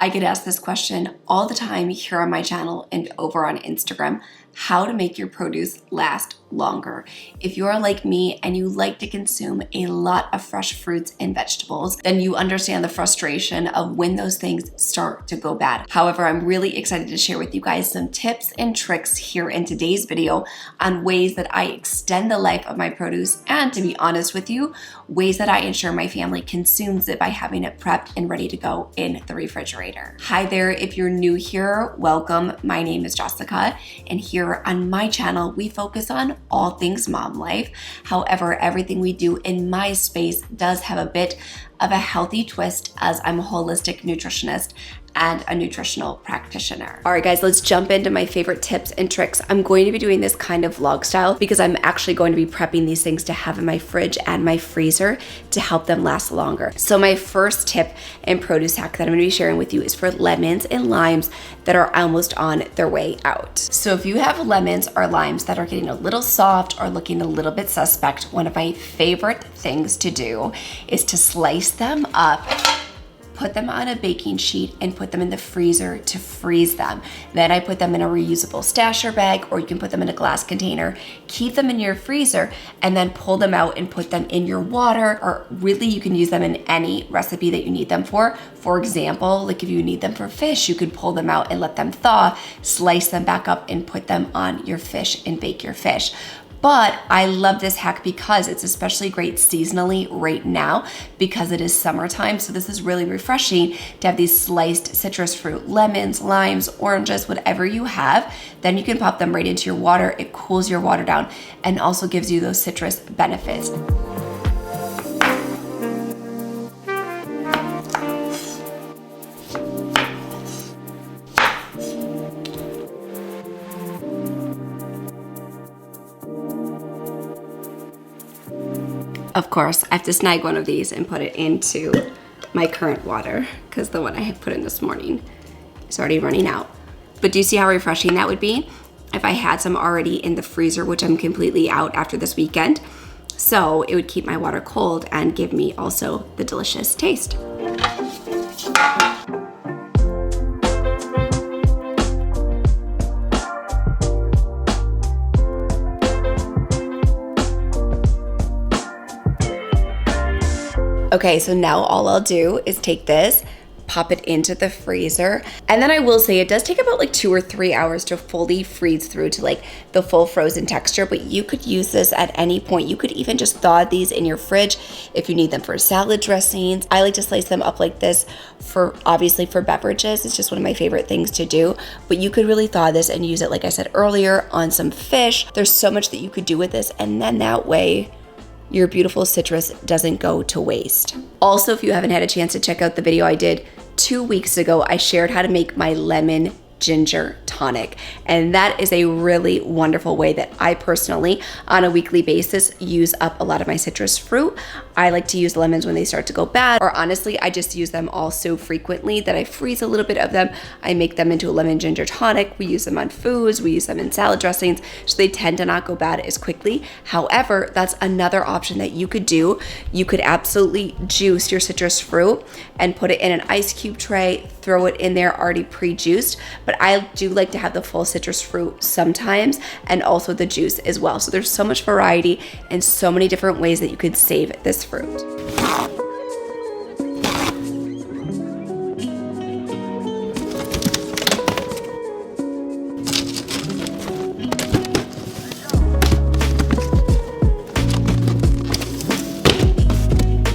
I get asked this question all the time here on my channel and over on Instagram, how to make your produce last longer. If you're like me and you like to consume a lot of fresh fruits and vegetables, then you understand the frustration of when those things start to go bad. However, I'm really excited to share with you guys some tips and tricks here in today's video on ways that I extend the life of my produce, and to be honest with you, ways that I ensure my family consumes it by having it prepped and ready to go in the refrigerator. Hi there, if you're new here, welcome. My name is Jessica, and here on my channel, we focus on all things mom life. However, everything we do in my space does have a bit of a healthy twist, as I'm a holistic nutritionist and a nutritional practitioner. All right, guys, let's jump into my favorite tips and tricks. I'm going to be doing this kind of vlog style because I'm actually going to be prepping these things to have in my fridge and my freezer to help them last longer. So my first tip and produce hack that I'm gonna be sharing with you is for lemons and limes that are almost on their way out. So if you have lemons or limes that are getting a little soft or looking a little bit suspect, one of my favorite things to do is to slice them up, put them on a baking sheet, and put them in the freezer to freeze them. Then I put them in a reusable stasher bag, or you can put them in a glass container. Keep them in your freezer and then pull them out and put them in your water, or really you can use them in any recipe that you need them for. For example, like if you need them for fish, you could pull them out and let them thaw, slice them back up and put them on your fish and bake your fish. But I love this hack because it's especially great seasonally right now because it is summertime. So this is really refreshing to have these sliced citrus fruit, lemons, limes, oranges, whatever you have. Then you can pop them right into your water. It cools your water down and also gives you those citrus benefits. Of course, I have to snag one of these and put it into my current water because the one I had put in this morning is already running out. But do you see how refreshing that would be if I had some already in the freezer, which I'm completely out after this weekend? So it would keep my water cold and give me also the delicious taste. Okay, so now all I'll do is take this, pop it into the freezer. And then I will say it does take about like 2 or 3 hours to fully freeze through to like the full frozen texture, but you could use this at any point. You could even just thaw these in your fridge if you need them for salad dressings. I like to slice them up like this for obviously for beverages. It's just one of my favorite things to do, but you could really thaw this and use it, like I said earlier, on some fish. There's so much that you could do with this, and then that way your beautiful citrus doesn't go to waste. Also, if you haven't had a chance to check out the video I did 2 weeks ago, I shared how to make my lemon ginger tonic. And that is a really wonderful way that I personally, on a weekly basis, use up a lot of my citrus fruit. I like to use lemons when they start to go bad, or honestly, I just use them all so frequently that I freeze a little bit of them. I make them into a lemon ginger tonic. We use them on foods, we use them in salad dressings, so they tend to not go bad as quickly. However, that's another option that you could do. You could absolutely juice your citrus fruit and put it in an ice cube tray, throw it in there already pre-juiced, but I do like to have the full citrus fruit sometimes and also the juice as well. So there's so much variety and so many different ways that you could save this fruit.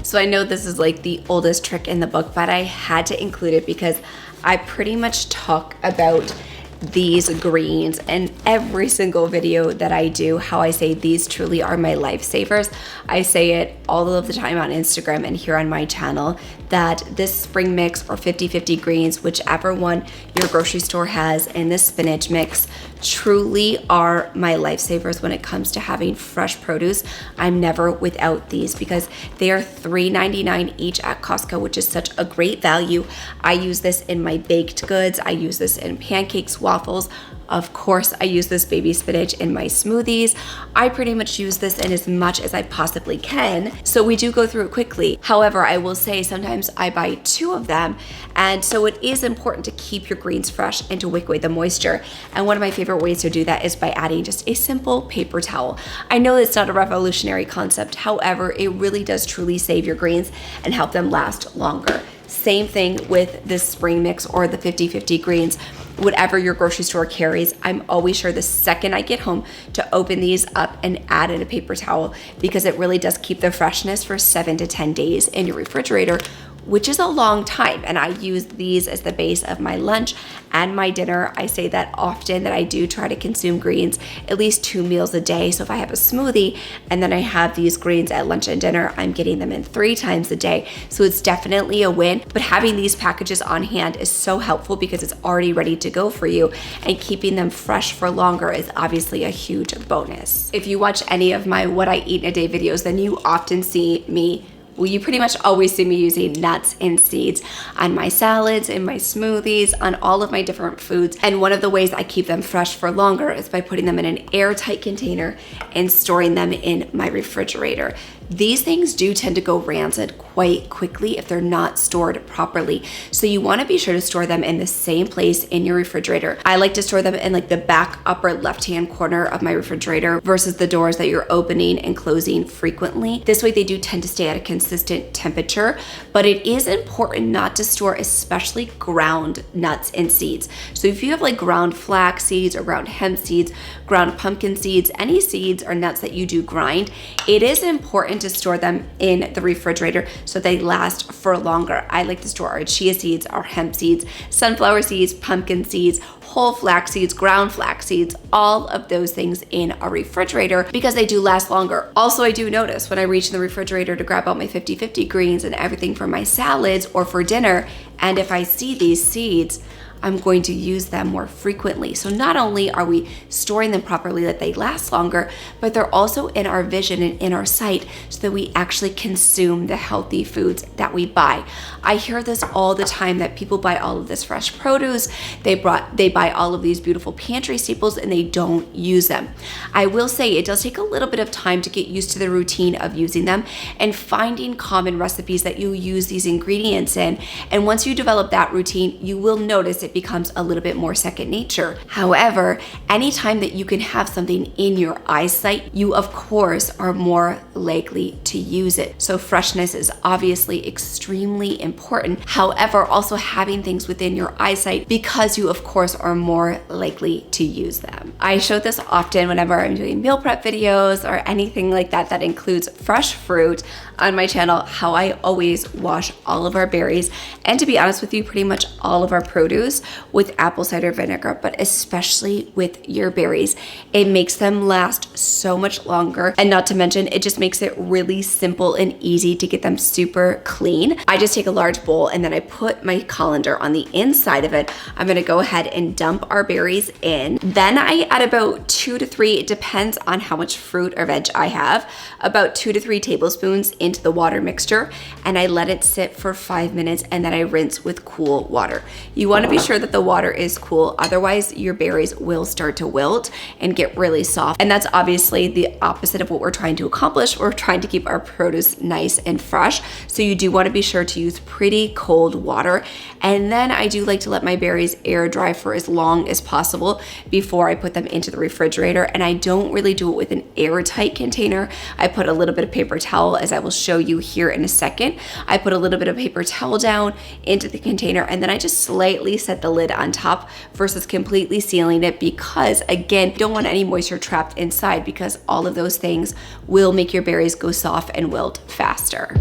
So I know this is like the oldest trick in the book, but I had to include it because I pretty much talk about these greens in every single video that I do, how I say these truly are my lifesavers. I say it all of the time on Instagram and here on my channel that this spring mix or 50-50 greens, whichever one your grocery store has, and this spinach mix truly are my lifesavers when it comes to having fresh produce. I'm never without these because they are $3.99 each at Costco, which is such a great value. I use this in my baked goods. I use this in pancakes, waffles, Of course, I use this baby spinach in my smoothies. I pretty much use this in as much as I possibly can, so we do go through it quickly. However, I will say sometimes I buy 2 of them, and so it is important to keep your greens fresh and to wick away the moisture. And one of my favorite ways to do that is by adding just a simple paper towel. I know it's not a revolutionary concept, however, it really does truly save your greens and help them last longer. Same thing with this spring mix or the 50/50 greens. Whatever your grocery store carries, I'm always sure the second I get home to open these up and add in a paper towel, because it really does keep the freshness for 7 to 10 days in your refrigerator, which is a long time. And I use these as the base of my lunch and my dinner. I say that often, that I do try to consume greens at least 2 meals a day. So if I have a smoothie and then I have these greens at lunch and dinner, I'm getting them in 3 times a day. So it's definitely a win. But having these packages on hand is so helpful because it's already ready to go for you, and keeping them fresh for longer is obviously a huge bonus. If you watch any of my what I eat in a day videos, then you often see me, well, you pretty much always see me using nuts and seeds on my salads, in my smoothies, on all of my different foods. And one of the ways I keep them fresh for longer is by putting them in an airtight container and storing them in my refrigerator. These things do tend to go rancid quite quickly if they're not stored properly. So you want to be sure to store them in the same place in your refrigerator. I like to store them in like the back upper left-hand corner of my refrigerator versus the doors that you're opening and closing frequently. This way they do tend to stay at a consistent temperature, but it is important not to store especially ground nuts and seeds. So if you have like ground flax seeds or ground hemp seeds, ground pumpkin seeds, any seeds or nuts that you do grind, it is important to store them in the refrigerator so they last for longer. I like to store our chia seeds, our hemp seeds, sunflower seeds, pumpkin seeds, whole flax seeds, ground flax seeds, all of those things in a refrigerator because they do last longer. Also, I do notice when I reach in the refrigerator to grab out my 50/50 greens and everything for my salads or for dinner, and if I see these seeds, I'm going to use them more frequently. So not only are we storing them properly that they last longer, but they're also in our vision and in our sight so that we actually consume the healthy foods that we buy. I hear this all the time that people buy all of this fresh produce, they buy all of these beautiful pantry staples and they don't use them. I will say it does take a little bit of time to get used to the routine of using them and finding common recipes that you use these ingredients in. And once you develop that routine, you will notice it becomes a little bit more second nature. However, anytime that you can have something in your eyesight, you of course are more likely to use it. So freshness is obviously extremely important. However, also having things within your eyesight because you of course are more likely to use them. I show this often whenever I'm doing meal prep videos or anything like that that includes fresh fruit on my channel, how I always wash all of our berries, and to be honest with you, pretty much all of our produce with apple cider vinegar, but especially with your berries. It makes them last so much longer, and not to mention it just makes it really simple and easy to get them super clean. I just take a large bowl and then I put my colander on the inside of it. I'm gonna go ahead and dump our berries in. Then I add about 2 to 3, it depends on how much fruit or veg I have, about 2 to 3 tablespoons into the water mixture, and I let it sit for 5 minutes, and then I rinse with cool water. You wanna be sure that the water is cool, otherwise your berries will start to wilt and get really soft. And that's obviously the opposite of what we're trying to accomplish. We're trying to keep our produce nice and fresh. So you do want to be sure to use pretty cold water. And then I do like to let my berries air dry for as long as possible before I put them into the refrigerator. And I don't really do it with an airtight container. I put a little bit of paper towel, as I will show you here in a second. I put a little bit of paper towel down into the container, and then I just slightly set the lid on top versus completely sealing it, because again, you don't want any moisture trapped inside, because all of those things will make your berries go soft and wilt faster.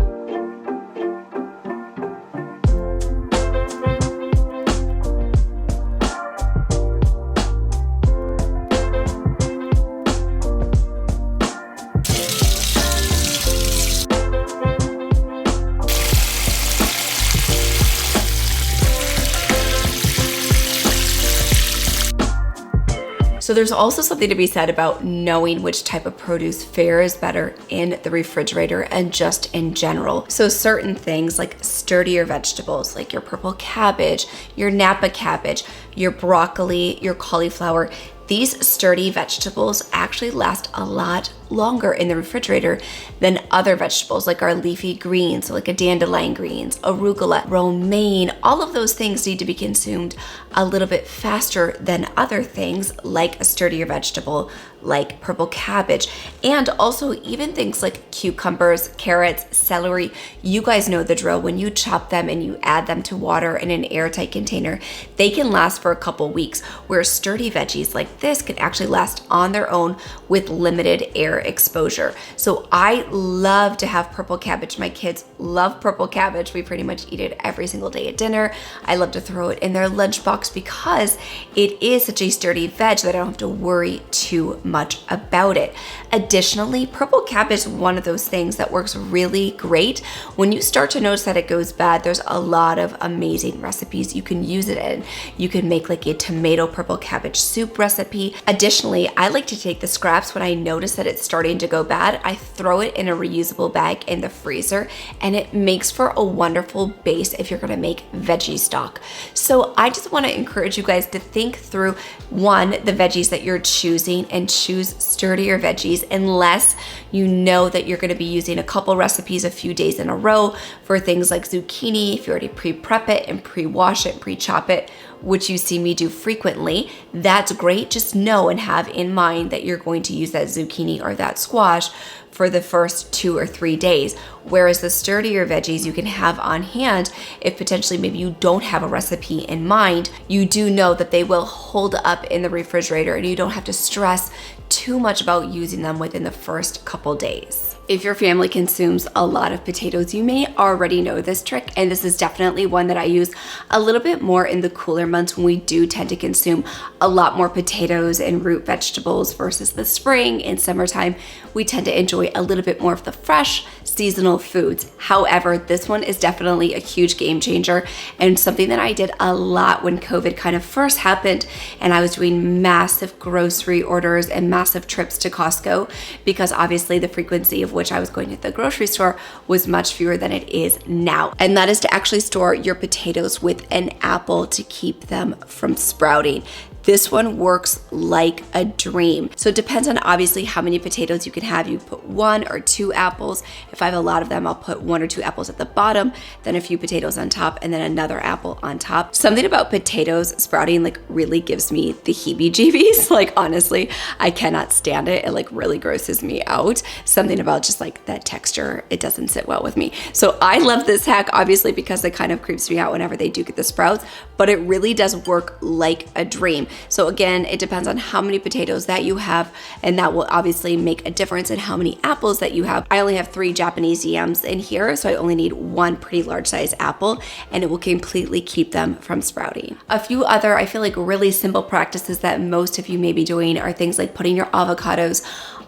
So there's also something to be said about knowing which type of produce fares better in the refrigerator and just in general. So certain things like sturdier vegetables, like your purple cabbage, your Napa cabbage, your broccoli, your cauliflower, these sturdy vegetables actually last a lot longer in the refrigerator than other vegetables like our leafy greens, so like a dandelion greens, arugula, romaine. All of those things need to be consumed a little bit faster than other things like a sturdier vegetable like purple cabbage, and also even things like cucumbers, carrots, celery. You guys know the drill. When you chop them and you add them to water in an airtight container, they can last for a couple weeks, where sturdy veggies like this can actually last on their own with limited air exposure. So I love to have purple cabbage. My kids love purple cabbage. We pretty much eat it every single day at dinner. I love to throw it in their lunchbox because it is such a sturdy veg that I don't have to worry too much about it. Additionally, purple cabbage is one of those things that works really great. When you start to notice that it goes bad, there's a lot of amazing recipes you can use it in. You can make like a tomato purple cabbage soup recipe. Additionally, I like to take the scraps when I notice that it's starting to go bad. I throw it in a reusable bag in the freezer, and it makes for a wonderful base if you're gonna make veggie stock. So I just wanna encourage you guys to think through, one, the veggies that you're choosing, and choose sturdier veggies unless you know that you're gonna be using a couple recipes a few days in a row for things like zucchini. If you already pre-prep it and pre-wash it, pre-chop it, which you see me do frequently, that's great. Just know and have in mind that you're going to use that zucchini or that squash for the first 2 or 3 days. Whereas the sturdier veggies you can have on hand, if potentially maybe you don't have a recipe in mind, you do know that they will hold up in the refrigerator and you don't have to stress too much about using them within the first couple days. If your family consumes a lot of potatoes, you may already know this trick, and this is definitely one that I use a little bit more in the cooler months when we do tend to consume a lot more potatoes and root vegetables versus the spring and summertime. We tend to enjoy a little bit more of the fresh seasonal foods. However, this one is definitely a huge game changer and something that I did a lot when COVID kind of first happened and I was doing massive grocery orders and massive trips to Costco, because obviously the frequency of which I was going to the grocery store was much fewer than it is now. And that is to actually store your potatoes with an apple to keep them from sprouting. This one works like a dream. So it depends on obviously how many potatoes you can have. You put 1 or 2 apples. If I have a lot of them, I'll put 1 or 2 apples at the bottom, then a few potatoes on top, and then another apple on top. Something about potatoes sprouting like really gives me the heebie-jeebies. Like honestly, I cannot stand it. It like really grosses me out. Something about just like that texture, it doesn't sit well with me. So I love this hack obviously because it kind of creeps me out whenever they do get the sprouts, but it really does work like a dream. So again, it depends on how many potatoes that you have, and that will obviously make a difference in how many apples that you have. I only have 3 Japanese yams in here, so I only need 1 pretty large size apple, and it will completely keep them from sprouting. A few other, I feel like really simple practices that most of you may be doing are things like putting your avocados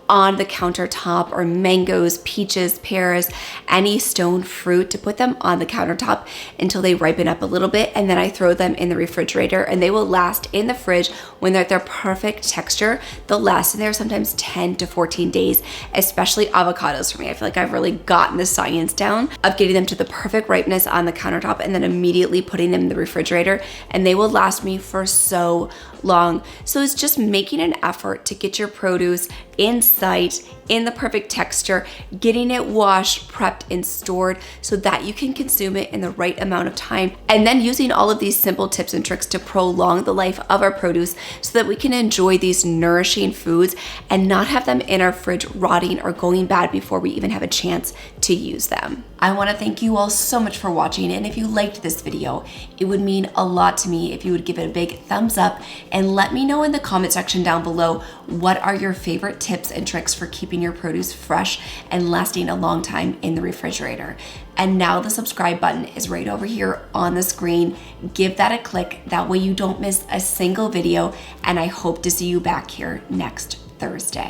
on the countertop, or mangoes, peaches, pears, any stone fruit, to put them on the countertop until they ripen up a little bit, and then I throw them in the refrigerator and they will last in the fridge when they're at their perfect texture. They'll last in there sometimes 10 to 14 days, especially avocados for me. I feel like I've really gotten the science down of getting them to the perfect ripeness on the countertop and then immediately putting them in the refrigerator, and they will last me for so long. So it's just making an effort to get your produce in sight, in the perfect texture, getting it washed, prepped, and stored so that you can consume it in the right amount of time, and then using all of these simple tips and tricks to prolong the life of our produce so that we can enjoy these nourishing foods and not have them in our fridge rotting or going bad before we even have a chance to use them. I want to thank you all so much for watching, and if you liked this video, it would mean a lot to me if you would give it a big thumbs up and let me know in the comment section down below what are your favorite tips and tricks for keeping your produce fresh and lasting a long time in the refrigerator. And now the subscribe button is right over here on the screen. Give that a click, that way you don't miss a single video, and I hope to see you back here next Thursday.